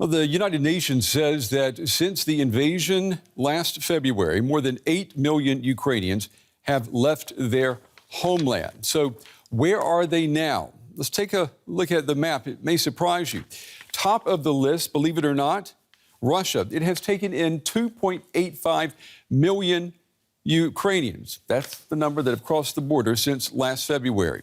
Well, the United Nations says that since the invasion last February, more than 8 million Ukrainians have left their homeland. So where are they now? Let's take a look at the map. It may surprise you. Top of the list, believe it or not, Russia. It has taken in 2.85 million Ukrainians. That's the number that have crossed the border since last February.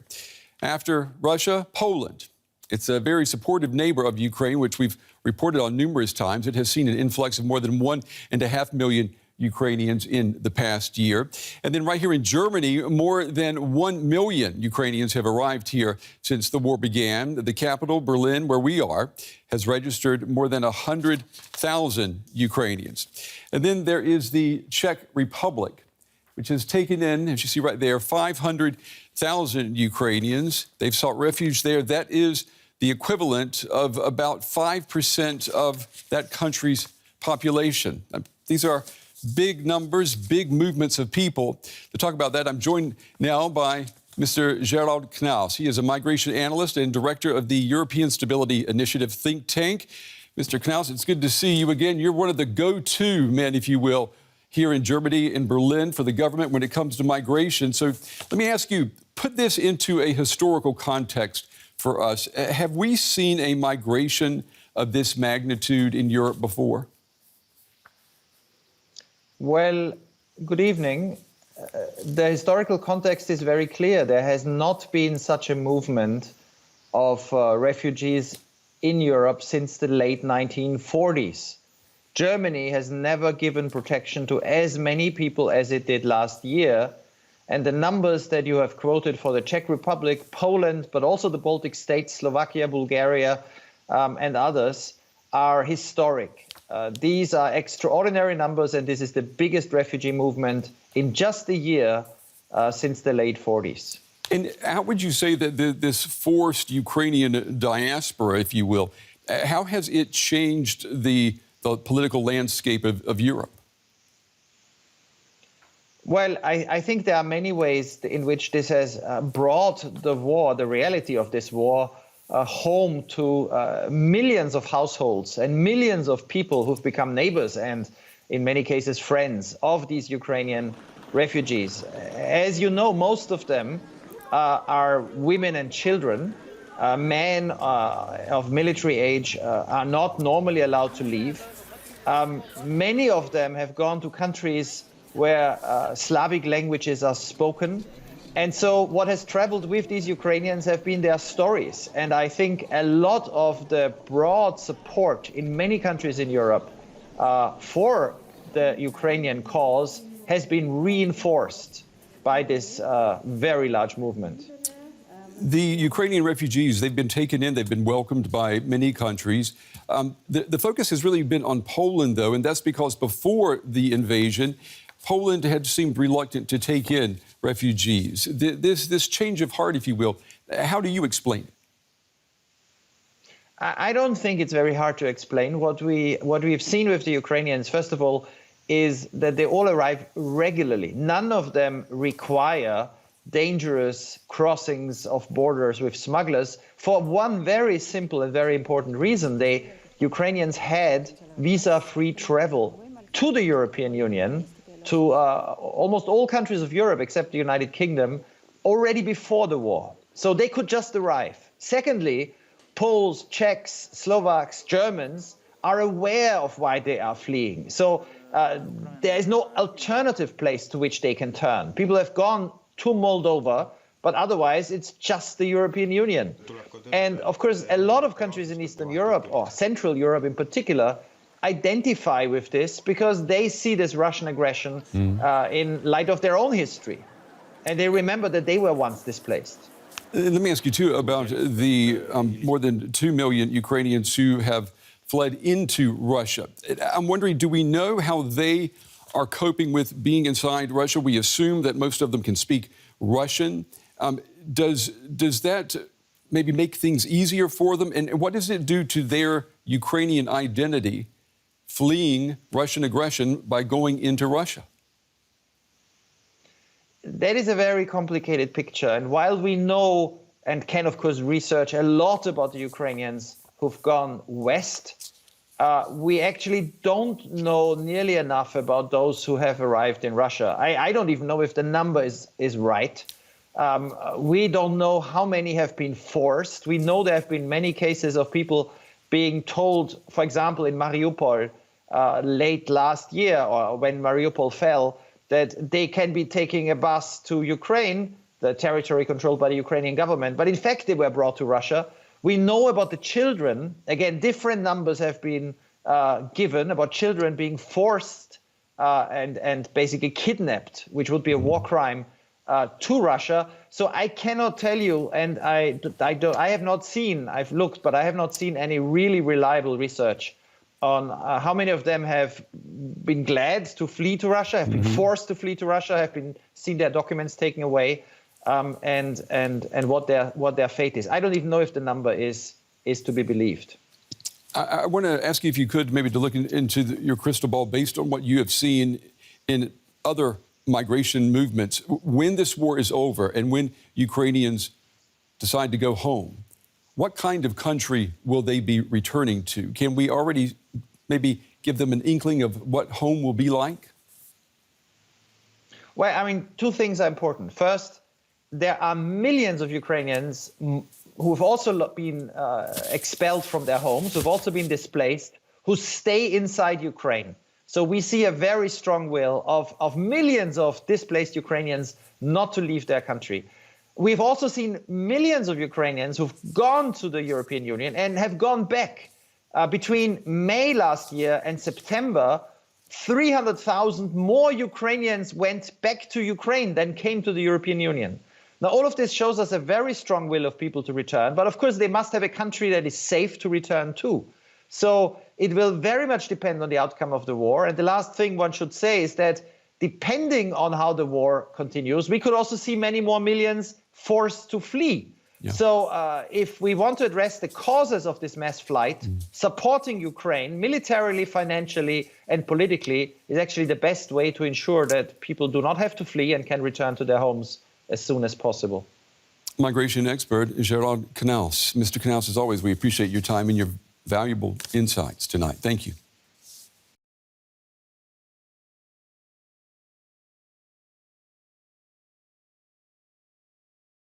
After Russia, Poland. It's a very supportive neighbor of Ukraine, which we've reported on numerous times. It has seen an influx of more than 1.5 million Ukrainians in the past year. And then right here in Germany, more than 1 million Ukrainians have arrived here since the war began. The capital, Berlin, where we are, has registered more than 100,000 Ukrainians. And then there is the Czech Republic, which has taken in, as you see right there, 500,000 Ukrainians. They've sought refuge there. That is the equivalent of about 5% of that country's population. These are big numbers, big movements of people. To talk about that, I'm joined now by Mr. Gerald Knaus. He is a migration analyst and director of the European Stability Initiative think tank. Mr. Knaus, it's good to see you again. You're one of the go-to men, if you will, here in Germany, in Berlin, for the government when it comes to migration. So let me ask you, put this into a historical context for us. Have we seen a migration of this magnitude in Europe before? Well, good evening. The historical context is very clear. There has not been such a movement of refugees in Europe since the late 1940s. Germany has never given protection to as many people as it did last year. And the numbers that you have quoted for the Czech Republic, Poland, but also the Baltic states, Slovakia, Bulgaria, and others are historic. These are extraordinary numbers, and this is the biggest refugee movement in just a year since the late 40s. And how would you say that this forced Ukrainian diaspora, if you will, how has it changed the political landscape of Europe? Well, I think there are many ways in which this has brought the war, the reality of this war, home to millions of households and millions of people who've become neighbors and, in many cases, friends of these Ukrainian refugees. As you know, most of them are women and children. Men of military age are not normally allowed to leave. Many of them have gone to countries where Slavic languages are spoken. And so what has traveled with these Ukrainians have been their stories. And I think a lot of the broad support in many countries in Europe for the Ukrainian cause has been reinforced by this very large movement. The Ukrainian refugees, they've been taken in, they've been welcomed by many countries. The focus has really been on Poland, though, and that's because before the invasion, Poland had seemed reluctant to take in refugees. This change of heart, if you will, how do you explain it? I don't think it's very hard to explain. What we've seen with the Ukrainians, first of all, is that they all arrive regularly. None of them require dangerous crossings of borders with smugglers for one very simple and very important reason. Ukrainians had visa-free travel to the European Union, to almost all countries of Europe except the United Kingdom, already before the war. So they could just arrive. Secondly, Poles, Czechs, Slovaks, Germans are aware of why they are fleeing. So there is no alternative place to which they can turn. People have gone to Moldova, but otherwise it's just the European Union. And of course, a lot of countries in Eastern Europe, or Central Europe in particular, identify with this because they see this Russian aggression in light of their own history. And they remember that they were once displaced. Let me ask you, too, about the more than 2 million Ukrainians who have fled into Russia. I'm wondering, do we know how they are coping with being inside Russia? We assume that most of them can speak Russian. Does that maybe make things easier for them? And what does it do to their Ukrainian identity, fleeing Russian aggression by going into Russia? That is a very complicated picture. And while we know and can, of course, research a lot about the Ukrainians who've gone west, we actually don't know nearly enough about those who have arrived in Russia. I don't even know if the number is right. We don't know how many have been forced. We know there have been many cases of people being told, for example, in Mariupol late last year, or when Mariupol fell, that they can be taking a bus to Ukraine, the territory controlled by the Ukrainian government. But in fact, they were brought to Russia. We know about the children. Again, different numbers have been given about children being forced and basically kidnapped, which would be a war crime, to Russia. So I cannot tell you, and I have not seen, I've looked, but I have not seen any really reliable research on how many of them have been glad to flee to Russia, have been forced to flee to Russia, have been seen their documents taken away, and what their fate is. I don't even know if the number is to be believed. I want to ask you if you could maybe to look into your crystal ball based on what you have seen in other migration movements. When this war is over and when Ukrainians decide to go home, what kind of country will they be returning to? Can we already maybe give them an inkling of what home will be like? Well, I mean, two things are important. First, there are millions of Ukrainians who have also been expelled from their homes, who have also been displaced, who stay inside Ukraine. So we see a very strong will of millions of displaced Ukrainians not to leave their country. We've also seen millions of Ukrainians who've gone to the European Union and have gone back. Between May last year and September, 300,000 more Ukrainians went back to Ukraine than came to the European Union. Now, all of this shows us a very strong will of people to return. But of course, they must have a country that is safe to return to. So it will very much depend on the outcome of the war. And the last thing one should say is that depending on how the war continues, we could also see many more millions forced to flee. Yeah. So if we want to address the causes of this mass flight, supporting Ukraine militarily, financially, and politically is actually the best way to ensure that people do not have to flee and can return to their homes as soon as possible. Migration expert Gerard Knaus. Mr. Knaus, as always, we appreciate your time and your valuable insights tonight. Thank you.